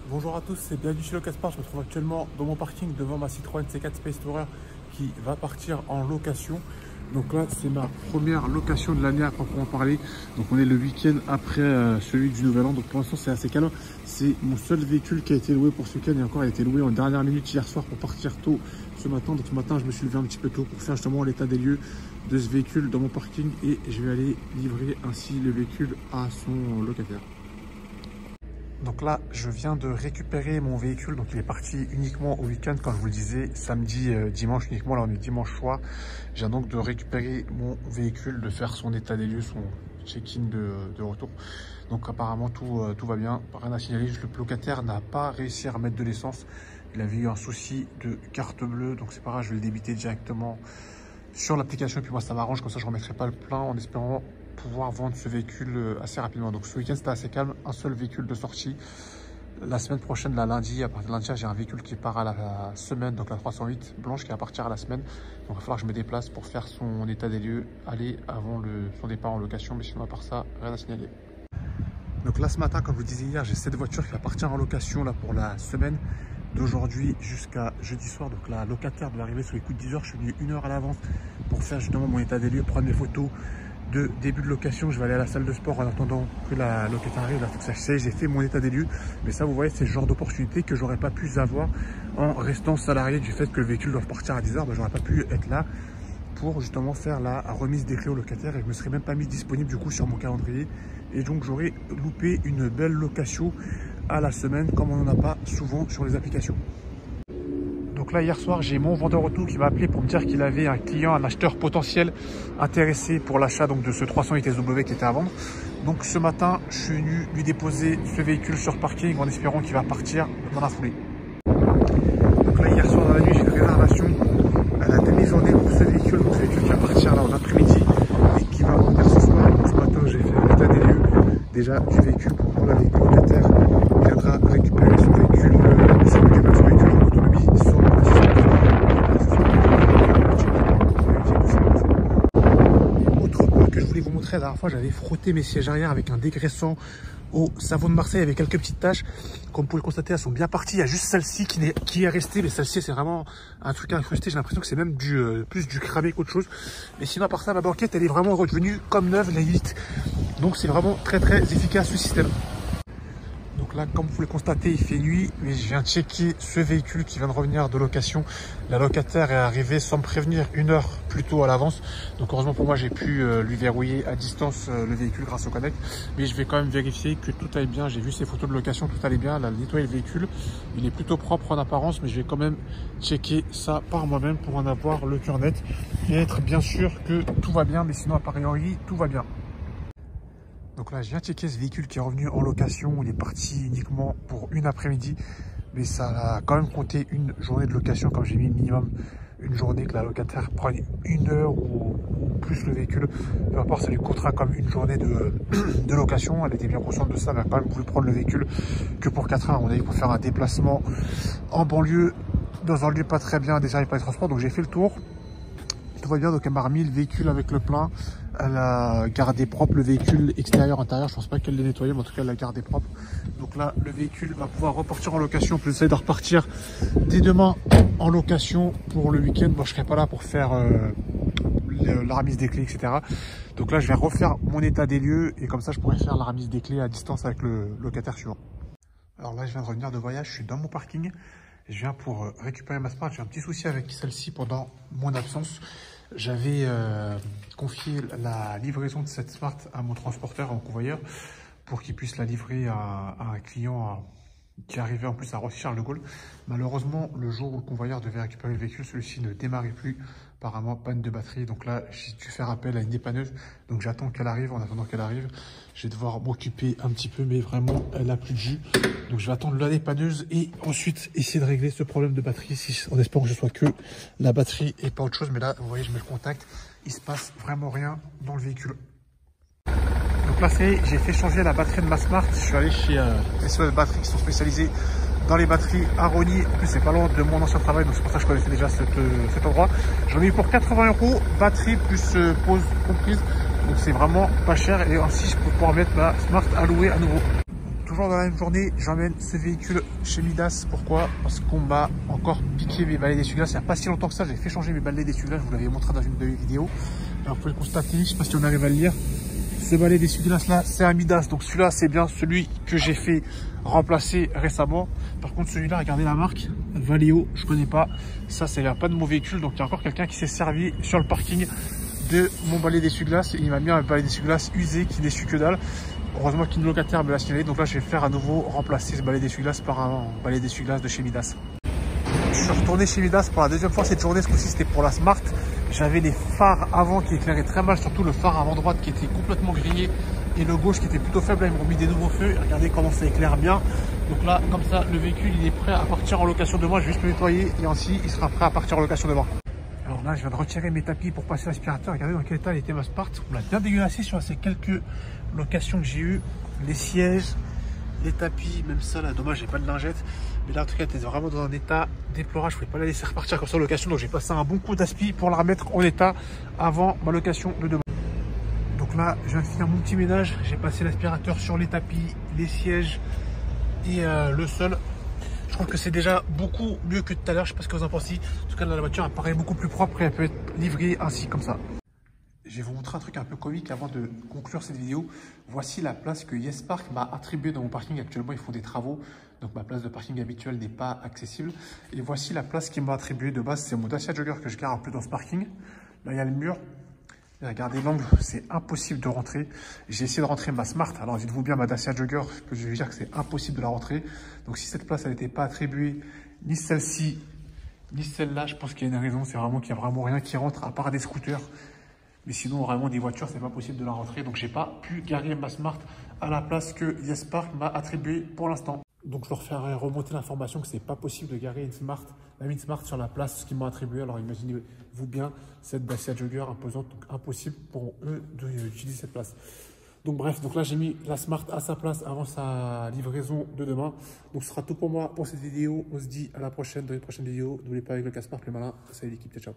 Bonjour à tous, c'est bienvenue chez Locasport. Je me trouve actuellement dans mon parking devant ma Citroën C4 Space Tourer qui va partir en location. Donc là, c'est ma première location de l'année à proprement parler. Donc on est le week-end après celui du Nouvel An. Donc pour l'instant, c'est assez calme. C'est mon seul véhicule qui a été loué pour ce week-end et encore, il a été loué en dernière minute hier soir pour partir tôt ce matin. Donc ce matin, je me suis levé un petit peu tôt pour faire justement l'état des lieux de ce véhicule dans mon parking et je vais aller livrer ainsi le véhicule à son locataire. Donc là, je viens de récupérer mon véhicule. Donc il est parti uniquement au week-end, comme je vous le disais, samedi, dimanche uniquement. Là, on est dimanche soir. Je viens donc de récupérer mon véhicule, de faire son état des lieux, son check-in de retour. Donc apparemment, tout va bien. Rien à signaler. Juste le locataire n'a pas réussi à remettre de l'essence. Il avait eu un souci de carte bleue. Donc c'est pas grave, je vais le débiter directement sur l'application. Et puis moi, ça m'arrange. Comme ça, je ne remettrai pas le plein en espérant pouvoir vendre ce véhicule assez rapidement. Donc ce week-end c'était assez calme, un seul véhicule de sortie. La semaine prochaine, la lundi, à partir de lundi, j'ai un véhicule qui part à la semaine, donc la 308 blanche qui va partir à la semaine. Donc il va falloir que je me déplace pour faire son état des lieux, aller avant son départ en location, mais sinon à part ça, rien à signaler. Donc là ce matin, comme je vous disais hier, j'ai cette voiture qui va partir en location là pour la semaine d'aujourd'hui jusqu'à jeudi soir. Donc la locataire doit arriver sous les coups de 10 h. Je suis venu 1 heure à l'avance pour faire justement mon état des lieux, prendre mes photos de début de location. Je vais aller à la salle de sport en attendant que la locataire arrive. Là, faut que ça se, j'ai fait mon état des lieux. Mais ça, vous voyez, c'est le genre d'opportunité que j'aurais pas pu avoir en restant salarié du fait que le véhicule doit partir à 10 h. Ben, j'aurais pas pu être là pour justement faire la remise des clés au locataire et je me serais même pas mis disponible du coup sur mon calendrier. Et donc j'aurais loupé une belle location à la semaine comme on n'en a pas souvent sur les applications. Donc là, hier soir, j'ai mon vendeur auto qui m'a appelé pour me dire qu'il avait un client, un acheteur potentiel intéressé pour l'achat de ce 308 SW qui était à vendre. Donc ce matin, je suis venu lui déposer ce véhicule sur parking en espérant qu'il va partir dans la foulée. Donc là, hier soir dans la nuit, j'ai une réservation à la demi-journée pour ce véhicule. Donc ce véhicule qui va partir là en après-midi et qui va revenir ce soir. Donc, ce matin, j'ai fait l'état des lieux déjà du véhicule pour prendre avec le locataire. Il viendra récupérer son véhicule, son véhicule en autonomie sans vous montrer. La dernière fois, j'avais frotté mes sièges arrière avec un dégraissant au savon de Marseille avec quelques petites taches. Comme vous pouvez le constater, elles sont bien parties. Il y a juste celle-ci qui est restée, mais celle-ci c'est vraiment un truc incrusté. J'ai l'impression que c'est même plus du cramé qu'autre chose. Mais sinon, à part ça, ma banquette elle est vraiment redevenue comme neuve, la limite. Donc c'est vraiment très efficace ce système. Donc là, comme vous pouvez le constater, il fait nuit, mais je viens checker ce véhicule qui vient de revenir de location. La locataire est arrivée sans me prévenir 1 heure plus tôt à l'avance. Donc heureusement pour moi, j'ai pu lui verrouiller à distance le véhicule grâce au Connect. Mais je vais quand même vérifier que tout aille bien. J'ai vu ses photos de location, tout allait bien. Elle a nettoyé le véhicule. Il est plutôt propre en apparence, mais je vais quand même checker ça par moi-même pour en avoir le cœur net et être bien sûr que tout va bien. Mais sinon, a priori, tout va bien. Donc là, je viens checker ce véhicule qui est revenu en location. Il est parti uniquement pour une après-midi. Mais ça a quand même compté une journée de location, comme j'ai mis minimum une journée que la locataire prenne 1 heure ou plus le véhicule. Peu importe, ça lui coûtera comme une journée de location. Elle était bien consciente de ça. Elle n'a pas voulu prendre le véhicule que pour 4 heures. On a dit pour faire un déplacement en banlieue, dans un lieu pas très bien desservi par les transports. Donc j'ai fait le tour. Tout va bien, donc elle m'a remis le véhicule avec le plein. Elle a gardé propre le véhicule extérieur, intérieur. Je pense pas qu'elle l'ait nettoyé, mais en tout cas elle l'a gardé propre. Donc là, le véhicule va pouvoir repartir en location. Puis j'essaie de repartir dès demain en location pour le week-end. Moi, je serai pas là pour faire la remise des clés, etc. Donc là, je vais refaire mon état des lieux et comme ça, je pourrai faire la remise des clés à distance avec le locataire suivant. Alors là, je viens de revenir de voyage. Je suis dans mon parking. Je viens pour récupérer ma Smart. J'ai un petit souci avec celle-ci pendant mon absence. J'avais confié la livraison de cette Smart à mon transporteur, à mon convoyeur, pour qu'il puisse la livrer à un client qui arrivait en plus à Roissy Charles de Gaulle. Malheureusement, le jour où le convoyeur devait récupérer le véhicule, celui-ci ne démarrait plus. Apparemment, panne de batterie. Donc là, j'ai dû faire appel à une dépanneuse. Donc j'attends qu'elle arrive. En attendant qu'elle arrive, je vais devoir m'occuper un petit peu, mais vraiment, elle n'a plus de jus. Donc je vais attendre la dépanneuse et ensuite essayer de régler ce problème de batterie en espérant que ce soit que la batterie et pas autre chose. Mais là, vous voyez, je mets le contact. Il se passe vraiment rien dans le véhicule. Donc là, j'ai fait changer la batterie de ma Smart. Je suis allé chez SOS Batteries qui sont spécialisés dans les batteries à Rogny. En plus, c'est pas loin de mon ancien travail, donc c'est pour ça que je connaissais déjà cet endroit. J'en ai eu pour 80 €, batterie plus pause comprise. Donc c'est vraiment pas cher et ainsi je peux pouvoir mettre ma Smart à louer à nouveau. Tout toujours dans la même journée, j'emmène ce véhicule chez Midas. Pourquoi? Parce qu'on m'a encore piqué mes balais d'essuie-glace. Il n'y a pas si longtemps que ça, j'ai fait changer mes balais d'essuie-glace. Je vous l'avais montré dans une de mes vidéos. Alors vous pouvez le constater, je ne sais pas si on arrive à le lire. Ce balai d'essuie-glace là, c'est un Midas. Donc celui-là, c'est bien celui que j'ai fait remplacer récemment. Par contre, celui-là, regardez la marque, Valeo, je connais pas. Ça, c'est pas de mon véhicule. Donc il y a encore quelqu'un qui s'est servi sur le parking de mon balai d'essuie-glace. Il m'a mis un balai d'essuie-glace usé qui n'essuie que dalle. Heureusement qu'une locataire me l'a signalé. Donc là, je vais faire à nouveau remplacer ce balai d'essuie-glace par un balai d'essuie-glace de chez Midas. Je suis retourné chez Midas pour la deuxième fois cette journée. Ce coup-ci, c'était pour la Smart. J'avais les phares avant qui éclairaient très mal, surtout le phare avant droite qui était complètement grillé et le gauche qui était plutôt faible. Là, ils m'ont mis des nouveaux feux. Regardez comment ça éclaire bien. Donc là, comme ça, le véhicule, il est prêt à partir en location demain. Je vais juste le nettoyer et ainsi, il sera prêt à partir en location demain. Alors là, je viens de retirer mes tapis pour passer l'aspirateur. Regardez dans quel état il était ma Smart. On l'a bien dégueulassé sur ces quelques locations que j'ai eues. Les sièges, les tapis, même ça là, dommage, j'ai pas de lingette. Mais là, en tout cas, elle était vraiment dans un état déplorable. Je ne pouvais pas la laisser repartir comme ça en location. Donc, j'ai passé un bon coup d'aspi pour la remettre en état avant ma location de demain. Donc là, je viens de finir mon petit ménage. J'ai passé l'aspirateur sur les tapis, les sièges et le sol. Je trouve que c'est déjà beaucoup mieux que tout à l'heure. Je ne sais pas ce que vous en pensez. En tout cas, là, la voiture apparaît beaucoup plus propre et elle peut être livrée ainsi comme ça. Je vais vous montrer un truc un peu comique avant de conclure cette vidéo. Voici la place que YesPark m'a attribuée dans mon parking. Actuellement, ils font des travaux, donc ma place de parking habituelle n'est pas accessible. Et voici la place qu'ils m'ont attribuée de base. C'est mon Dacia Jogger que je garde un peu dans ce parking. Là, il y a le mur. Et regardez l'angle, c'est impossible de rentrer. J'ai essayé de rentrer ma Smart. Alors, dites-vous bien, ma Dacia Jogger, que je vais dire que c'est impossible de la rentrer. Donc, si cette place, elle n'était pas attribuée, ni celle-ci, ni celle-là, je pense qu'il y a une raison. C'est vraiment qu'il n'y a vraiment rien qui rentre, à part des scooters. Mais sinon, vraiment, des voitures, c'est pas possible de la rentrer. Donc, j'ai pas pu garer ma Smart à la place que YesPark m'a attribuée pour l'instant. Donc, je leur ferai remonter l'information que c'est pas possible de garer une Smart, la mine Smart sur la place qu'ils m'ont attribuée. Alors, imaginez-vous bien cette Dacia Jogger imposante, donc impossible pour eux d'utiliser cette place. Donc, bref, donc là, j'ai mis la Smart à sa place avant sa livraison de demain. Donc, ce sera tout pour moi pour cette vidéo. On se dit à la prochaine dans une prochaine vidéo. N'oubliez pas avec le casse-smart, le malin. Salut l'équipe, ciao.